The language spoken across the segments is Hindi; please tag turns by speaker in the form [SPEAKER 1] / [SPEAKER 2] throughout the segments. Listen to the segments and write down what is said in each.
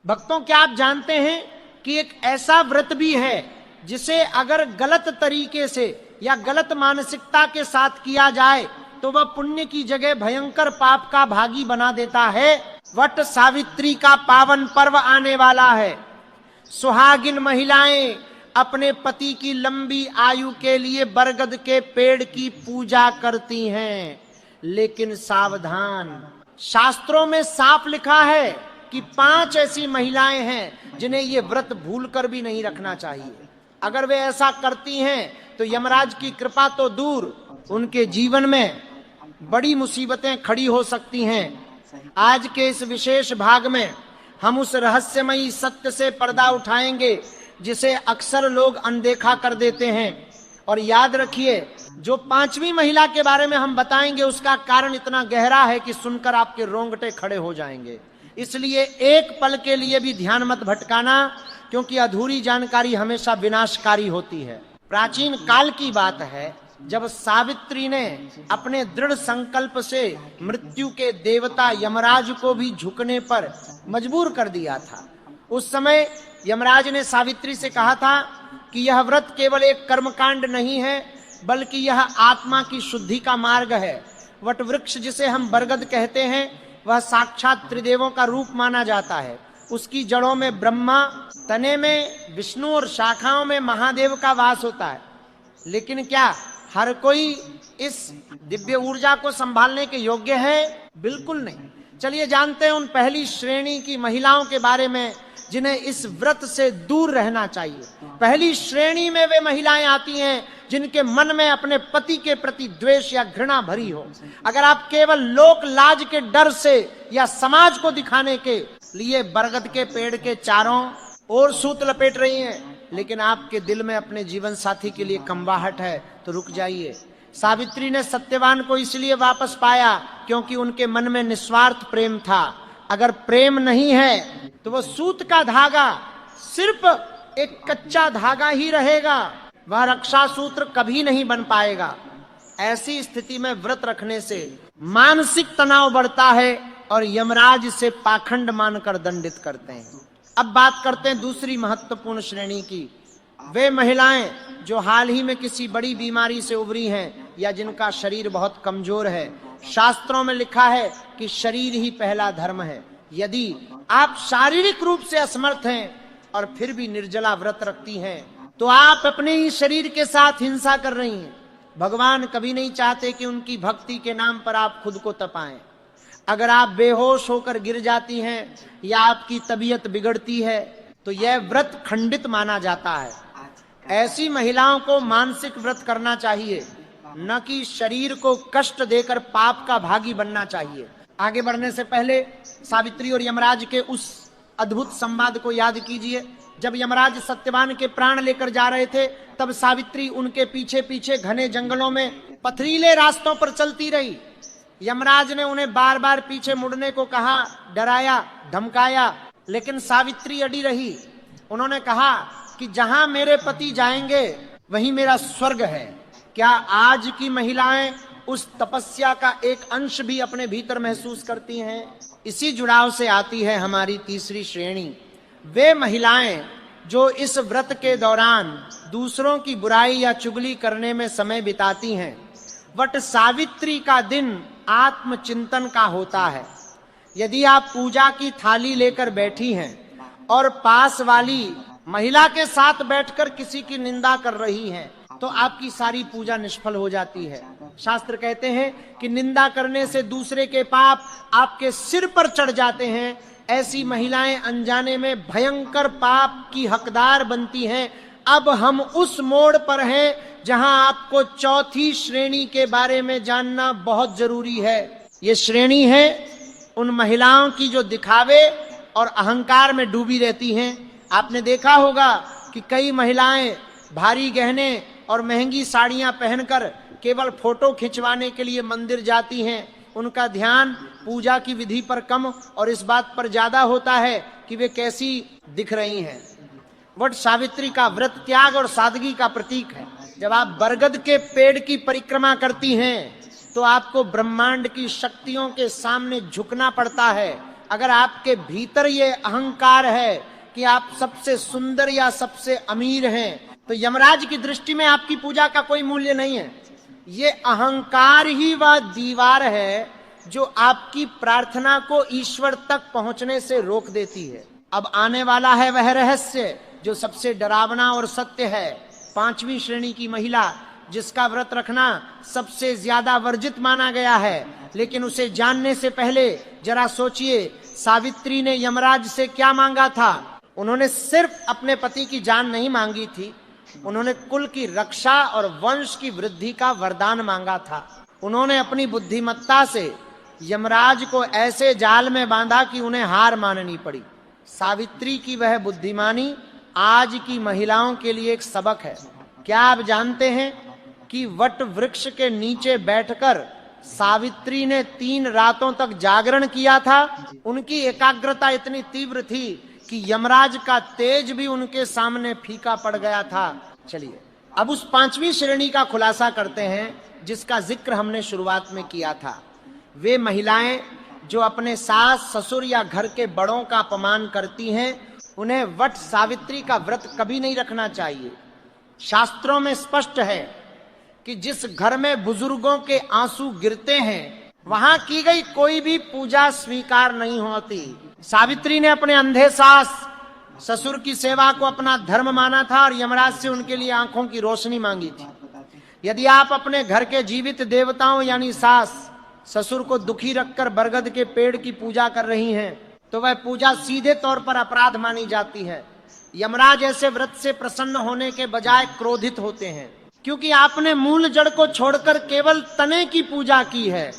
[SPEAKER 1] भक्तों, क्या आप जानते हैं कि एक ऐसा व्रत भी है जिसे अगर गलत तरीके से या गलत मानसिकता के साथ किया जाए तो वह पुण्य की जगह भयंकर पाप का भागी बना देता है। वट सावित्री का पावन पर्व आने वाला है। सुहागिन महिलाएं अपने पति की लंबी आयु के लिए बरगद के पेड़ की पूजा करती हैं, लेकिन सावधान, शास्त्रों में साफ लिखा है कि 5 ऐसी महिलाएं हैं जिन्हें ये व्रत भूलकर भी नहीं रखना चाहिए। अगर वे ऐसा करती हैं तो यमराज की कृपा तो दूर, उनके जीवन में बड़ी मुसीबतें खड़ी हो सकती हैं। आज के इस विशेष भाग में हम उस रहस्यमयी सत्य से पर्दा उठाएंगे जिसे अक्सर लोग अनदेखा कर देते हैं। और याद रखिए, जो 5वीं महिला के बारे में हम बताएंगे उसका कारण इतना गहरा है कि सुनकर आपके रोंगटे खड़े हो जाएंगे। इसलिए एक पल के लिए भी ध्यान मत भटकाना, क्योंकि अधूरी जानकारी हमेशा विनाशकारी होती है। प्राचीन काल की बात है, जब सावित्री ने अपने दृढ़ संकल्प से मृत्यु के देवता यमराज को भी झुकने पर मजबूर कर दिया था। उस समय यमराज ने सावित्री से कहा था कि यह व्रत केवल एक कर्मकांड नहीं है, बल्कि यह आत्मा की शुद्धि का मार्ग है। वट वृक्ष जिसे हम बरगद कहते हैं, वह साक्षात त्रिदेवों का रूप माना जाता है। उसकी जड़ों में ब्रह्मा, तने में विष्णु और शाखाओं में महादेव का वास होता है। लेकिन क्या हर कोई इस दिव्य ऊर्जा को संभालने के योग्य है? बिल्कुल नहीं। चलिए जानते हैं उन पहली श्रेणी की महिलाओं के बारे में जिन्हें इस व्रत से दूर रहना चाहिए। पहली श्रेणी में वे महिलाएं आती हैं जिनके मन में अपने पति के प्रति द्वेष या घृणा भरी हो। अगर आप केवल लोक लाज के डर से या समाज को दिखाने के लिए बरगद के पेड़ के चारों ओर सूत लपेट रही हैं, लेकिन आपके दिल में अपने जीवन साथी के लिए कम्बाहट है, तो रुक जाइए। सावित्री ने सत्यवान को इसलिए वापस पाया क्योंकि उनके मन में निस्वार्थ प्रेम था। अगर प्रेम नहीं है तो वह सूत का धागा सिर्फ एक कच्चा धागा ही रहेगा, वह रक्षा सूत्र कभी नहीं बन पाएगा। ऐसी स्थिति में व्रत रखने से मानसिक तनाव बढ़ता है और यमराज से पाखंड मानकर दंडित करते हैं। अब बात करते हैं दूसरी महत्वपूर्ण श्रेणी की। वे महिलाएं जो हाल ही में किसी बड़ी बीमारी से उभरी हैं या जिनका शरीर बहुत कमजोर है। शास्त्रों में लिखा है कि शरीर ही पहला धर्म है। यदि आप शारीरिक रूप से असमर्थ हैं और फिर भी निर्जला व्रत रखती हैं, तो आप अपने ही शरीर के साथ हिंसा कर रही हैं। भगवान कभी नहीं चाहते कि उनकी भक्ति के नाम पर आप खुद को तपाएं। अगर आप बेहोश होकर गिर जाती हैं या आपकी तबीयत बिगड़ती है तो यह व्रत खंडित माना जाता है। ऐसी महिलाओं को मानसिक व्रत करना चाहिए, न कि शरीर को कष्ट देकर पाप का भागी बनना चाहिए। आगे बढ़ने से पहले सावित्री और यमराज के उस अद्भुत संवाद को याद कीजिए। जब यमराज सत्यवान के प्राण लेकर जा रहे थे, तब सावित्री उनके पीछे पीछे घने जंगलों में पथरीले रास्तों पर चलती रही। यमराज ने उन्हें बार बार पीछे मुड़ने को कहा, डराया, धमकाया, लेकिन सावित्री अड़ी रही। उन्होंने कहा कि जहां मेरे पति जाएंगे वहीं मेरा स्वर्ग है। क्या आज की महिलाएं उस तपस्या का एक अंश भी अपने भीतर महसूस करती हैं? इसी जुड़ाव से आती है हमारी तीसरी श्रेणी। वे महिलाएं जो इस व्रत के दौरान दूसरों की बुराई या चुगली करने में समय बिताती हैं। वट सावित्री का दिन आत्मचिंतन का होता है। यदि आप पूजा की थाली लेकर बैठी हैं और पास वाली महिला के साथ बैठकर किसी की निंदा कर रही हैं, तो आपकी सारी पूजा निष्फल हो जाती है। शास्त्र कहते हैं कि निंदा करने से दूसरे के पाप आपके सिर पर चढ़ जाते हैं। ऐसी महिलाएं अनजाने में भयंकर पाप की हकदार बनती हैं। अब हम उस मोड़ पर हैं जहां आपको चौथी श्रेणी के बारे में जानना बहुत जरूरी है। ये श्रेणी है उन महिलाओं की जो दिखावे और अहंकार में डूबी रहती हैं। आपने देखा होगा कि कई महिलाएं भारी गहने और महंगी साड़ियां पहनकर केवल फोटो खिंचवाने के लिए मंदिर जाती हैं। उनका ध्यान पूजा की विधि पर कम और इस बात पर ज्यादा होता है कि वे कैसी दिख रही हैं। वट सावित्री का व्रत त्याग और सादगी का प्रतीक है। जब आप बरगद के पेड़ की परिक्रमा करती हैं तो आपको ब्रह्मांड की शक्तियों के सामने झुकना पड़ता है। अगर आपके भीतर ये अहंकार है कि आप सबसे सुंदर या सबसे अमीर हैं, तो यमराज की दृष्टि में आपकी पूजा का कोई मूल्य नहीं है। ये अहंकार ही वह दीवार है जो आपकी प्रार्थना को ईश्वर तक पहुंचने से रोक देती है। अब आने वाला है वह रहस्य जो सबसे डरावना और सत्य है। 5वीं श्रेणी की महिला जिसका व्रत रखना सबसे ज्यादा वर्जित माना गया है, लेकिन उसे जानने से पहले जरा सोचिए सावित्री ने यमराज से क्या मांगा था। उन्होंने सिर्फ अपने पति की जान नहीं मांगी थी, उन्होंने कुल की रक्षा और वंश की वृद्धि का वरदान मांगा था। उन्होंने अपनी बुद्धिमत्ता से यमराज को ऐसे जाल में बांधा कि उन्हें हार माननी पड़ी। सावित्री की वह बुद्धिमानी आज की महिलाओं के लिए एक सबक है। क्या आप जानते हैं कि वट वृक्ष के नीचे बैठकर सावित्री ने 3 रातों तक जागरण किया था। उनकी एकाग्रता इतनी तीव्र थी कि यमराज का तेज भी उनके सामने फीका पड़ गया था। चलिए अब उस 5वीं श्रेणी का खुलासा करते हैं जिसका जिक्र हमने शुरुआत में किया था। वे महिलाएं जो अपने सास ससुर या घर के बड़ों का अपमान करती हैं, उन्हें वट सावित्री का व्रत कभी नहीं रखना चाहिए। शास्त्रों में स्पष्ट है कि जिस घर में बुजुर्गों के आंसू गिरते हैं वहां की गई कोई भी पूजा स्वीकार नहीं होती। सावित्री ने अपने अंधे सास ससुर की सेवा को अपना धर्म माना था और यमराज से उनके लिए आंखों की रोशनी मांगी थी। यदि आप अपने घर के जीवित देवताओं यानी सास ससुर को दुखी रखकर बरगद के पेड़ की पूजा कर रही हैं, तो वह पूजा सीधे तौर पर अपराध मानी जाती है। यमराज ऐसे व्रत से प्रसन्न होने के बजाय क्रोधित होते हैं, क्योंकि आपने मूल जड़ को छोड़कर केवल तने की पूजा की है।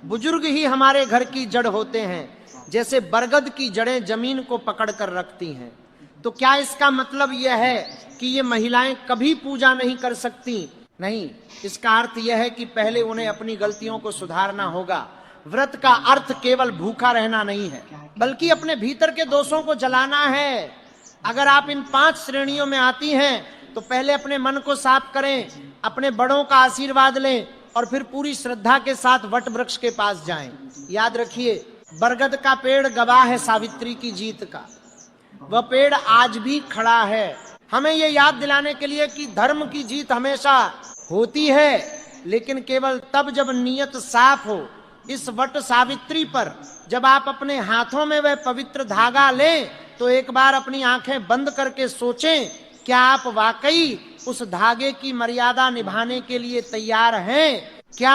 [SPEAKER 1] बुजुर्ग ही हमारे घर की जड़ होते हैं, जैसे बरगद की जड़ें जमीन को पकड़ कर रखती हैं। तो क्या इसका मतलब यह है कि ये महिलाएं कभी पूजा नहीं कर सकती? नहीं, इसका अर्थ यह है कि पहले उन्हें अपनी गलतियों को सुधारना होगा। व्रत का अर्थ केवल भूखा रहना नहीं है, बल्कि अपने भीतर के दोषों को जलाना है। अगर आप इन 5 श्रेणियों में आती हैं तो पहले अपने मन को साफ करें, अपने बड़ों का आशीर्वाद लें और फिर पूरी श्रद्धा के साथ वट वृक्ष के पास जाएं। याद रखिए, बरगद का पेड़ गवाह है सावित्री की जीत का। वह पेड़ आज भी खड़ा है, हमें यह याद दिलाने के लिए कि धर्म की जीत हमेशा होती है, लेकिन केवल तब जब नियत साफ हो। इस वट सावित्री पर जब आप अपने हाथों में वह पवित्र धागा लें तो एक बार अपनी आंखें बंद करके सोचें, क्या आप वाकई उस धागे की मर्यादा निभाने के लिए तैयार हैं? क्या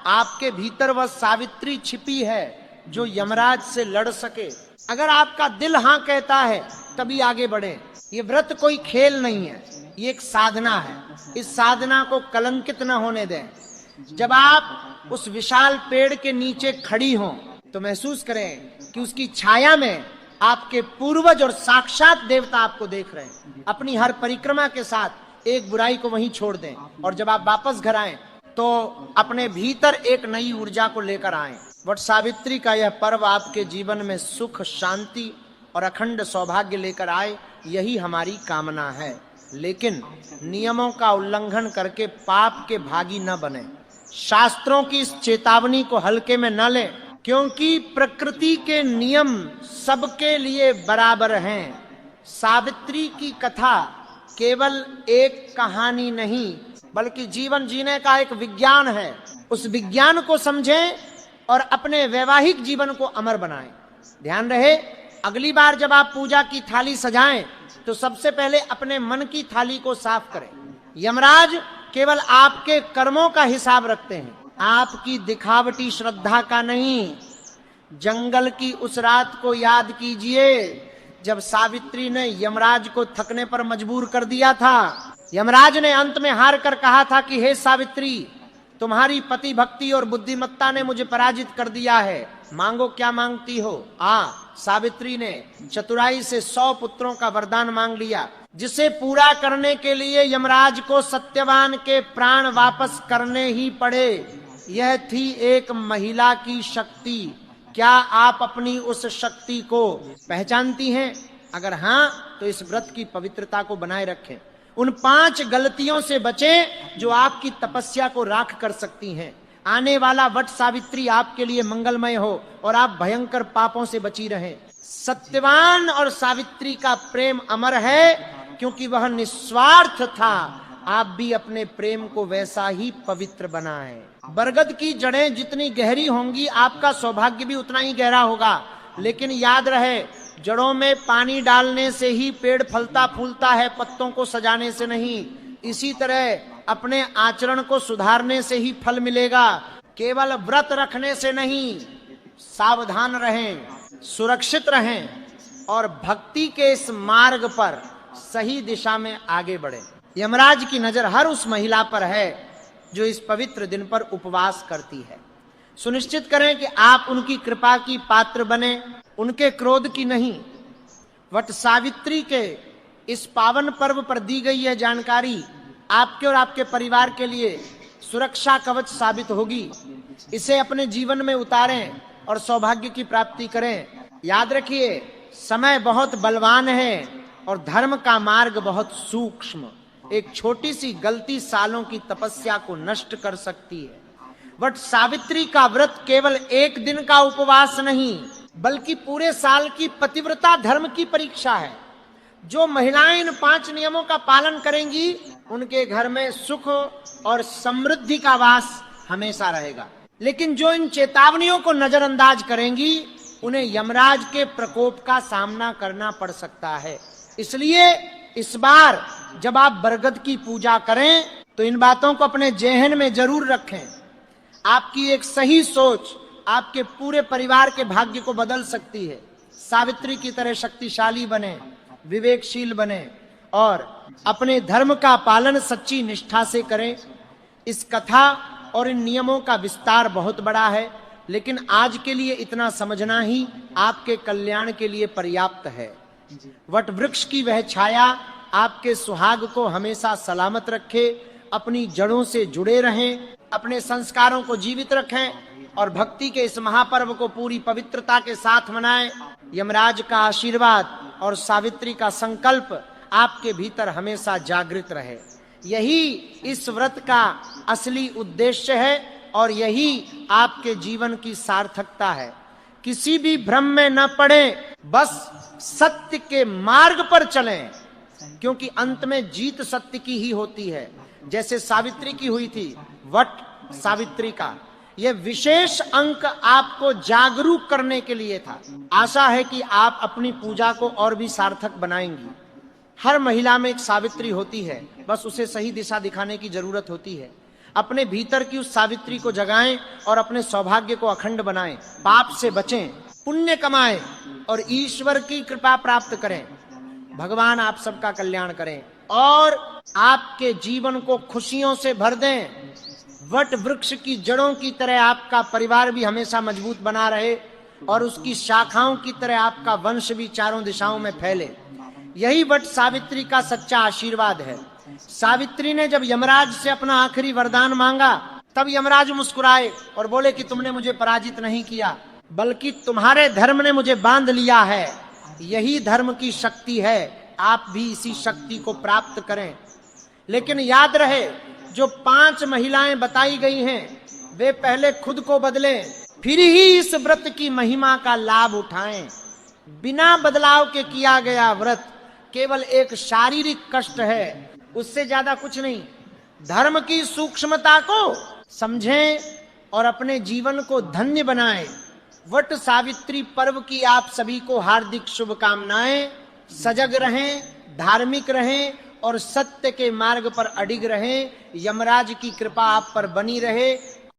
[SPEAKER 1] आपके भीतर वह सावित्री छिपी है जो यमराज से लड़ सके? अगर आपका दिल हाँ कहता है तभी आगे बढ़ें। ये व्रत कोई खेल नहीं है, ये एक साधना है। इस साधना को कलंकित न होने दें। जब आप उस विशाल पेड़ के नीचे खड़ी हों तो महसूस करें कि उसकी छाया में आपके पूर्वज और साक्षात देवता आपको देख रहे हैं। अपनी हर परिक्रमा के साथ एक बुराई को वहीं छोड़ दें और जब आप वापस घर आएं तो अपने भीतर एक नई ऊर्जा को लेकर आएं। वट सावित्री का यह पर्व आपके जीवन में सुख, शांति और अखंड सौभाग्य लेकर आए, यही हमारी कामना है। लेकिन नियमों का उल्लंघन करके पाप के भागी न बने। शास्त्रों की इस चेतावनी को हल्के में न लें, क्योंकि प्रकृति के नियम सबके लिए बराबर हैं। सावित्री की कथा केवल एक कहानी नहीं, बल्कि जीवन जीने का एक विज्ञान है। उस विज्ञान को समझें और अपने वैवाहिक जीवन को अमर बनाएं। ध्यान रहे, अगली बार जब आप पूजा की थाली सजाएं तो सबसे पहले अपने मन की थाली को साफ करें। यमराज केवल आपके कर्मों का हिसाब रखते हैं, आपकी दिखावटी श्रद्धा का नहीं। जंगल की उस रात को याद कीजिए जब सावित्री ने यमराज को थकने पर मजबूर कर दिया था। यमराज ने अंत में हार कर कहा था कि हे सावित्री, तुम्हारी पति भक्ति और बुद्धिमत्ता ने मुझे पराजित कर दिया है, मांगो क्या मांगती हो। सावित्री ने चतुराई से 100 पुत्रों का वरदान मांग लिया, जिसे पूरा करने के लिए यमराज को सत्यवान के प्राण वापस करने ही पड़े। यह थी एक महिला की शक्ति। क्या आप अपनी उस शक्ति को पहचानती हैं? अगर हाँ, तो इस व्रत की पवित्रता को बनाए रखें। उन 5 गलतियों से बचें जो आपकी तपस्या को राख कर सकती हैं। आने वाला वट सावित्री आपके लिए मंगलमय हो और आप भयंकर पापों से बची रहें। सत्यवान और सावित्री का प्रेम अमर है क्योंकि वह निस्वार्थ था। आप भी अपने प्रेम को वैसा ही पवित्र बनाएं। बरगद की जड़ें जितनी गहरी होंगी आपका सौभाग्य भी उतना ही गहरा होगा। लेकिन याद रहे, जड़ों में पानी डालने से ही पेड़ फलता फूलता है, पत्तों को सजाने से नहीं। इसी तरह अपने आचरण को सुधारने से ही फल मिलेगा, केवल व्रत रखने से नहीं। सावधान रहें, सुरक्षित रहें और भक्ति के इस मार्ग पर सही दिशा में आगे बढ़ें। यमराज की नजर हर उस महिला पर है जो इस पवित्र दिन पर उपवास करती है। सुनिश्चित करें कि आप उनकी कृपा की पात्र बने, उनके क्रोध की नहीं। वट सावित्री के इस पावन पर्व पर दी गई यह जानकारी आपके और आपके परिवार के लिए सुरक्षा कवच साबित होगी। इसे अपने जीवन में उतारें और सौभाग्य की प्राप्ति करें। याद रखिए, समय बहुत बलवान है और धर्म का मार्ग बहुत सूक्ष्म। एक छोटी सी गलती सालों की तपस्या को नष्ट कर सकती है। वट सावित्री का व्रत केवल एक दिन का उपवास नहीं, बल्कि पूरे साल की पतिव्रता धर्म की परीक्षा है। जो महिलाएं इन 5 नियमों का पालन करेंगी, उनके घर में सुख और समृद्धि का वास हमेशा रहेगा। लेकिन जो इन चेतावनियों को नजरअंदाज करेंगी, उन्हें यमराज के प्रकोप का सामना करना पड़ सकता है। इसलिए इस बार जब आप बरगद की पूजा करें तो इन बातों को अपने जेहन में जरूर रखें। आपकी एक सही सोच आपके पूरे परिवार के भाग्य को बदल सकती है। सावित्री की तरह शक्तिशाली बने, विवेकशील बने और अपने धर्म का पालन सच्ची निष्ठा से करें। इस कथा और इन नियमों का विस्तार बहुत बड़ा है, लेकिन आज के लिए इतना समझना ही आपके कल्याण के लिए पर्याप्त है। वट वृक्ष की वह छाया आपके सुहाग को हमेशा सलामत रखे। अपनी जड़ों से जुड़े रहें, अपने संस्कारों को जीवित रखें और भक्ति के इस महापर्व को पूरी पवित्रता के साथ मनाएं। यमराज का आशीर्वाद और सावित्री का संकल्प आपके भीतर हमेशा जागृत रहे। यही इस व्रत का असली उद्देश्य है और यही आपके जीवन की सार्थकता है। किसी भी भ्रम में न पड़े, बस सत्य के मार्ग पर चलें, क्योंकि अंत में जीत सत्य की ही होती है। जैसे सावित्री की हुई थी, वट सावित्री का यह विशेष अंक आपको जागरूक करने के लिए था। आशा है कि आप अपनी पूजा को और भी सार्थक बनाएंगी। हर महिला में एक सावित्री होती है, बस उसे सही दिशा दिखाने की जरूरत होती है। अपने भीतर की उस सावित्री को जगाएं और अपने सौभाग्य को अखंड बनाएं। पाप से बचें, पुण्य कमाएं और ईश्वर की कृपा प्राप्त करें। भगवान आप सबका कल्याण करें और आपके जीवन को खुशियों से भर दें। वट वृक्ष की जड़ों की तरह आपका परिवार भी हमेशा मजबूत बना रहे और उसकी शाखाओं की तरह आपका वंश भी चारों दिशाओं में फैले। यही वट सावित्री का सच्चा आशीर्वाद है। सावित्री ने जब यमराज से अपना आखिरी वरदान मांगा, तब यमराज मुस्कुराए और बोले कि तुमने मुझे पराजित नहीं किया, बल्कि तुम्हारे धर्म ने मुझे बांध लिया है। यही धर्म की शक्ति है, आप भी इसी शक्ति को प्राप्त करें। लेकिन याद रहे, जो 5 महिलाएं बताई गई हैं, वे पहले खुद को बदलें, फिर ही इस व्रत की महिमा का लाभ उठाएं। बिना बदलाव के किया गया व्रत केवल एक शारीरिक कष्ट है, उससे ज्यादा कुछ नहीं। धर्म की सूक्ष्मता को समझें और अपने जीवन को धन्य बनाएं। वट सावित्री पर्व की आप सभी को हार्दिक शुभकामनाएं। सजग रहें, धार्मिक रहें और सत्य के मार्ग पर अडिग रहें। यमराज की कृपा आप पर बनी रहे।